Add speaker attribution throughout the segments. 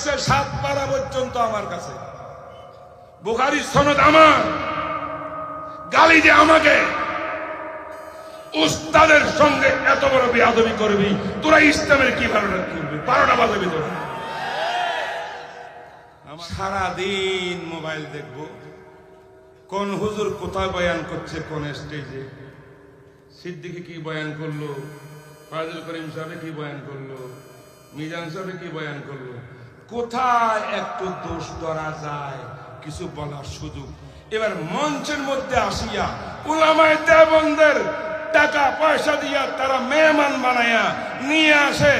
Speaker 1: 7 পারা পর্যন্ত আমার কাছে বুখারী সনদ আমার, গালি যে আমাকে উস্তাদের সঙ্গে এত বড় বেয়াদবি করবি, তোরা ইসলামের কি বারোটা করবি? 12টা বাজাবি তোরা। সারাদিন মোবাইল দেখবো, কোন হুজুর কোথায় বয়ান করছে, কোন স্টেজে, সিদ্দিকী কি বয়ান করলো, ফাজল করিম সাহেব কি বয়ান করলো, মিজান সাহেব কি বয়ান করলো, কোথায় একটু দোষ ধরা যায় কিছু বলার সুযোগ। এবার মঞ্চের মধ্যে আসিয়া উলামায়ে দেওবন্দের টাকা পয়সা দিয়া তারা মেহমান বানাইয়া নিয়ে আসে,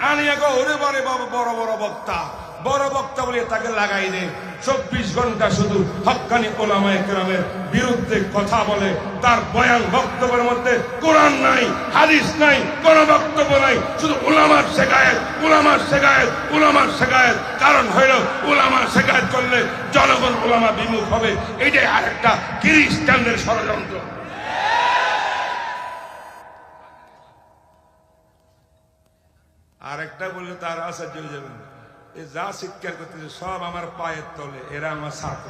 Speaker 1: আনিয়া গো ওরে বারে বাবা বড় বড় বক্তা, বড় বক্তা বলে তাকে লাগাই দে। 24 ঘন্টা শুধু হক্কানি উলামায়ে কেরামের বিরুদ্ধে কথা বলে। তার বয়ান বক্তব্যের মধ্যে কোরআন নাই, হাদিস নাই, কোন বক্তব্য নাই, শুধু উলামার শেখায়েত, উলামার শেখায়েত, উলামার শেখায়েত। কারণ হইল উলামার শেখায়েত করলে জনগণ উলামা বিমুখ হবে। এইটাই আরেকটা খ্রিস্টানদের ষড়যন্ত্র। আরেকটা বললে তার আশ্চর্য হয়ে যাবেন, যা শিক্ষার করতেছে সব আমার পায়ের তলে, এরা আমার ছাত্র।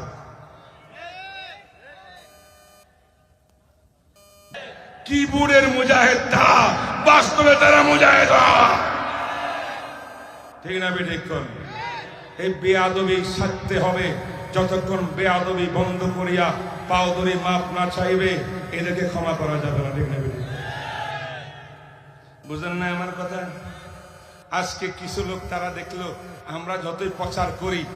Speaker 1: কিবোর্ডের মুজাহিদ তারা, বাস্তবে তারা মুজাহিদ। ঠিক না ঠিক? এই বেয়াদবি ছাড়তে হবে। যতক্ষণ বেয়াদবি বন্ধ করিয়া পাও ধরে মাপ না চাইবে, এদেরকে ক্ষমা করা যাবে না। ঠিক না? বুঝলেন না আমার কথা? আজকে কিছু লোক তারা দেখলো আমরা যতই প্রচার করি